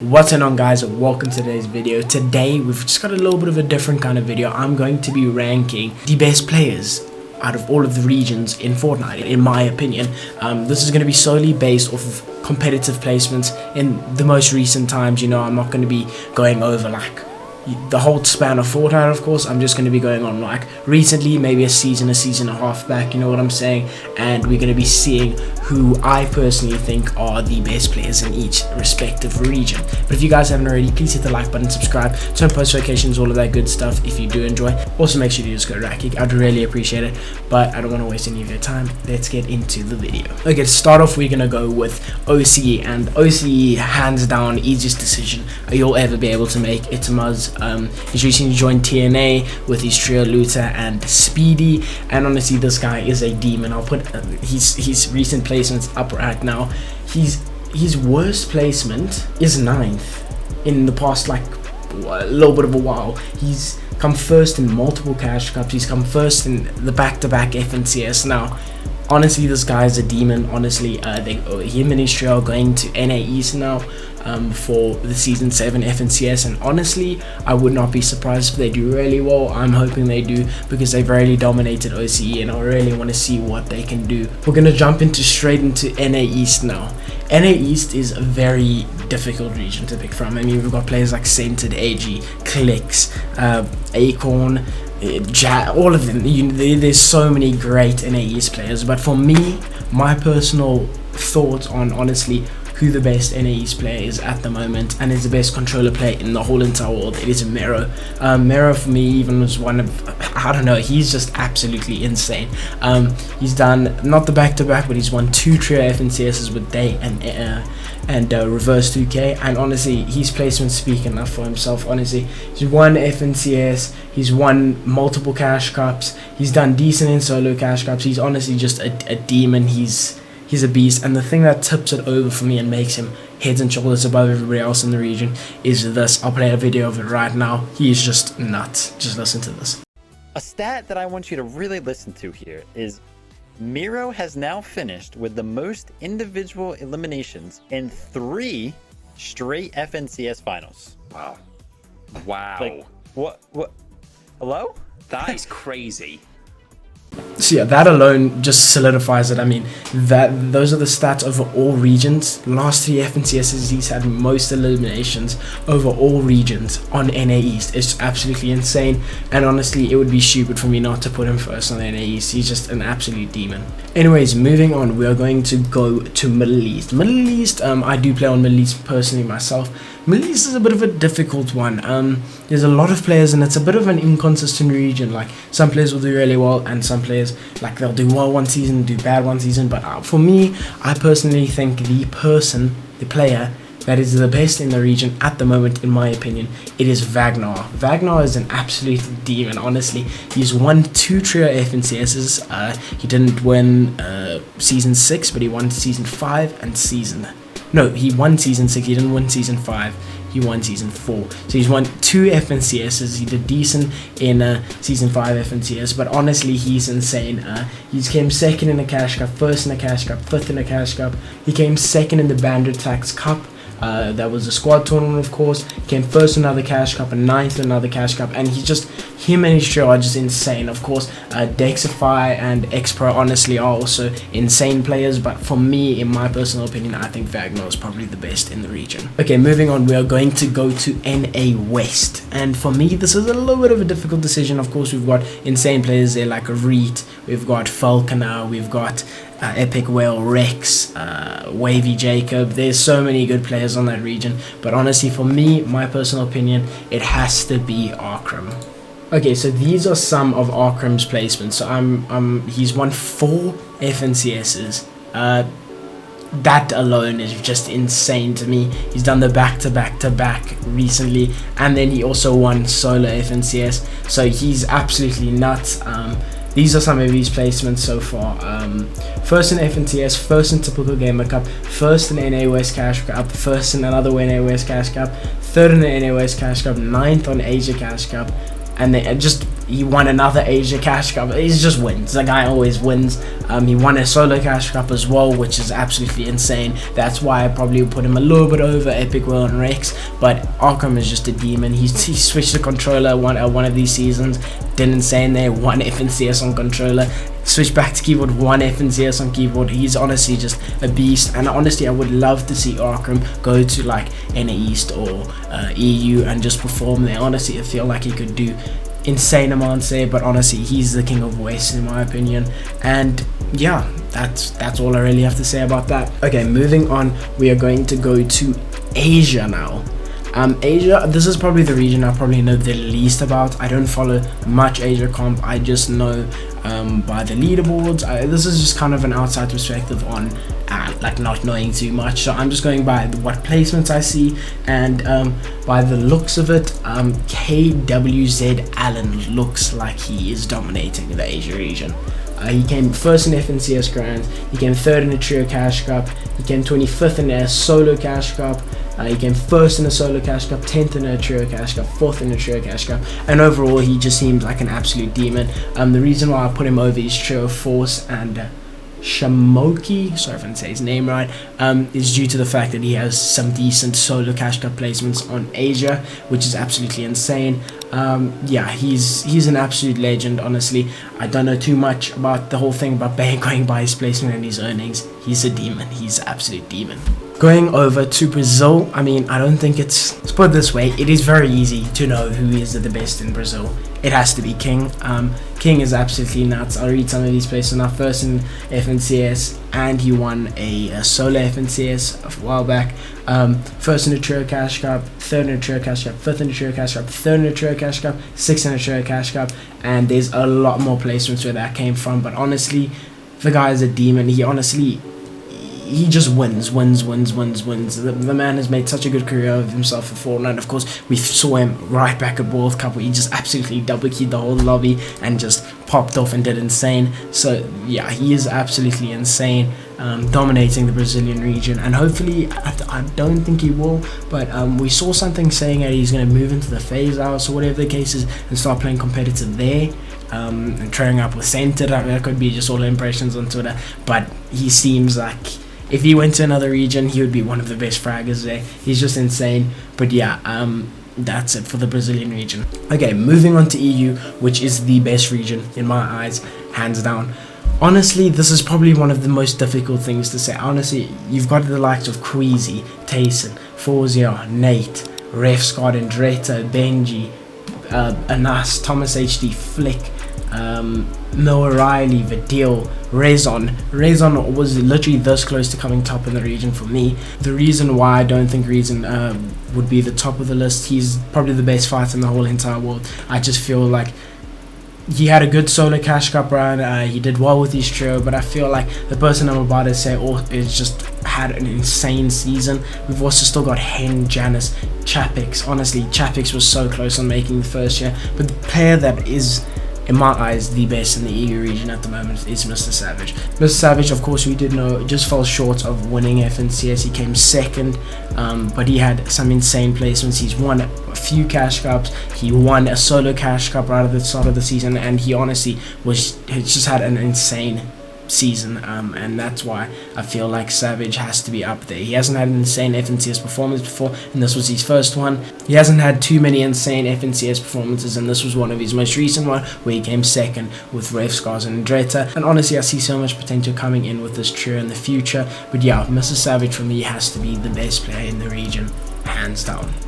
What's going on, guys? Welcome to today's video. Today we've just got a little bit of a different kind of video. I'm going to be ranking the best players out of all of the regions in Fortnite, in my opinion. This is going to be solely based off of competitive placements in the most recent times. You know, I'm not going to be going over like the whole span of Fortnite, of course. I'm just going to be going on like recently, maybe a season and a half back, you know what I'm saying? And we're going to be seeing who I personally think are the best players in each respective region. But if you guys haven't already, please hit the like button, subscribe, turn post notifications, all of that good stuff if you do enjoy. Also make sure you just go to Rakic. I'd really appreciate it, but I don't want to waste any of your time. Let's get into the video. Okay, to start off, we're going to go with OCE, and OCE, hands down, easiest decision you'll ever be able to make. It's Muzz. He's recently joined TNA with his trio Luca and Speedy, and honestly this guy is a demon. I'll put his recent placements up right now. His worst placement is 9th in the past like a little bit of a while. He's come first in multiple cash cups, he's come first in the back-to-back FNCS. Now honestly this guy is a demon. Honestly, him and his trio are going to NA East now for the season 7 FNCS, and honestly I would not be surprised if they do really well. I'm hoping they do because they've really dominated OCE and I really want to see what they can do. We're going to jump straight into NA East now. NA East is a very difficult region to pick from. I mean, we've got players like Centered, AG, Clicks, Acorn, all of them. There's so many great NA East players, but for me, my personal thoughts on honestly who the best NA East player is at the moment and is the best controller player in the whole entire world, it is Mero. Mero for me even was one of, I don't know, he's just absolutely insane. He's done not the back-to-back, but he's won 2 trio FNCSs with Day and Reverse 2K, and honestly his placements speak enough for himself. Honestly, he's won FNCS, he's won multiple cash cups, he's done decent in solo cash cups. He's honestly just a demon. He's a beast, and the thing that tips it over for me and makes him heads and shoulders above everybody else in the region is this. I'll play a video of it right now. He is just nuts. Just listen to this. A stat that I want you to really listen to here is Mero has now finished with the most individual eliminations in 3 straight FNCS finals. Wow. Like, what? Hello? That is crazy. So yeah, that alone just solidifies it. I mean, those are the stats over all regions. Last 3 FNCSs, he's had most eliminations over all regions on NA East. It's absolutely insane, and honestly it would be stupid for me not to put him first on NA East. He's just an absolute demon. Anyways, moving on, we are going to go to Middle East. Middle East, I do play on Middle East personally myself. Middle East is a bit of a difficult one. There's a lot of players and it's a bit of an inconsistent region. Like, some players will do really well and some players, like, they'll do well one season, do bad one season. But for me, I personally think the player that is the best in the region at the moment, in my opinion, it is Wagner. Wagner is an absolute demon, honestly. He's won 2 trio FNCSs. He didn't win season 6, but he won season 5 and he won season 6, he didn't win season 5, he won season 4. So he's won 2 FNCSs. He did decent in season 5 FNCS, but honestly he's insane. He came 2nd in a cash cup, 1st in a cash cup, 5th in a cash cup. He came 2nd in the Bandit Tax Cup. That was a squad tournament, of course. He came 1st in another cash cup and 9th in another cash cup, and him and his trio are just insane. Of course, Dexify and X-Pro honestly are also insane players, but for me, in my personal opinion, I think Wagner is probably the best in the region. Okay, moving on, we are going to go to NA West, and for me this is a little bit of a difficult decision. Of course, we've got insane players there like Reet, we've got Falconer, we've got Epic Whale, Rex, Wavy Jacob. There's so many good players on that region, but honestly for me, my personal opinion, it has to be Arkram. Okay, so these are some of Arkram's placements. So he's won 4 FNCSs. That alone is just insane to me. He's done the back-to-back recently, and then he also won solo FNCS, so he's absolutely nuts. These are some of his placements so far. 1st in FNCS, 1st in Typical Gamer Cup, 1st in NA West Cash Cup, 1st in another NA West Cash Cup, 3rd in the NA West Cash Cup, 9th on Asia Cash Cup, and then just he won another Asia Cash Cup. He just wins. The guy always wins. He won a solo Cash Cup as well, which is absolutely insane. That's why I probably would put him a little bit over Epic Will and Rex. But Arkham is just a demon. He switched the controller one of these seasons, did insane there, one FNCS on controller, switched back to keyboard, one FNCS on keyboard. He's honestly just a beast, and honestly I would love to see Arkham go to like NA East or EU and just perform there. Honestly, I feel like he could do insane amounts there, but honestly he's the king of West in my opinion. And yeah, that's all I really have to say about that. Okay, moving on, we are going to go to Asia now. Asia, this is probably the region I probably know the least about. I don't follow much Asia comp. I just know by the leaderboards. This is just kind of an outside perspective on like not knowing too much, so I'm just going by what placements I see, and by the looks of it, KWZ Allen looks like he is dominating the Asia region. He came first in FNCS Grand, he came third in the Trio Cash Cup, he came 25th in a Solo Cash Cup, he came first in a Solo Cash Cup, 10th in a Trio Cash Cup, 4th in a Trio Cash Cup, and overall he just seems like an absolute demon. The reason why I put him over his Trio Force and Shamoki, sorry if I didn't say his name right, is due to the fact that he has some decent solo Cash Cup placements on Asia, which is absolutely insane. Yeah, he's an absolute legend. Honestly, I don't know too much about the whole thing about going by his placement and his earnings. He's a demon. He's an absolute demon. Going over to Brazil, I mean, I don't think let's put it this way, it is very easy to know who is the best in Brazil. It has to be King. King is absolutely nuts. I'll read some of these places now. First in FNCS, and he won a solo FNCS a while back. First in the Trio Cash Cup, third in the Trio Cash Cup, fifth in the Trio Cash Cup, third in the Trio Cash Cup, sixth in the Trio Cash Cup, and there's a lot more placements where that came from. But honestly, the guy is a demon. He just wins. The man has made such a good career of himself for Fortnite. Of course, we saw him right back at World Cup where he just absolutely double keyed the whole lobby and just popped off and did insane. So yeah, he is absolutely insane, dominating the Brazilian region, and hopefully, I don't think he will, but we saw something saying that he's going to move into the phase out or whatever the case is and start playing competitive there. And training up with Center. That could be just all impressions on Twitter, but he seems like if he went to another region, he would be one of the best fraggers there. He's just insane. But yeah, that's it for the Brazilian region. Okay, moving on to EU, which is the best region in my eyes, hands down. Honestly, this is probably one of the most difficult things to say. Honestly, you've got the likes of Queasy, Tayson, Forzia, Nate, Ref Scott, Andretta, Benji, Anas, Thomas HD, Flick, Noah Riley, Vidil, Rezon. Rezon was literally this close to coming top in the region for me. The reason why I don't think Rezon would be the top of the list, he's probably the best fighter in the whole entire world. I just feel like he had a good solo Cash Cup run, he did well with his trio, but I feel like the person I'm about to say is just had an insane season. We've also still got Hen, Janice, Chapix. Honestly, Chapix was so close on making the first year, but the player that is, in my eyes, the best in the EU region at the moment is Mr. Savage. Mr. Savage, of course, we did know, just fell short of winning FNCS. He came second, but he had some insane placements. He's won a few Cash Cups. He won a solo Cash Cup right at the start of the season, and he honestly just had an insane season, and that's why I feel like Savage has to be up there. He hasn't had an insane FNCS performance before, and this was his first one. He hasn't had too many insane FNCS performances, and this was one of his most recent one where he came second with Ref Scars and Andretta. And honestly, I see so much potential coming in with this trio in the future. But yeah, Mr. Savage for me has to be the best player in the region, hands down.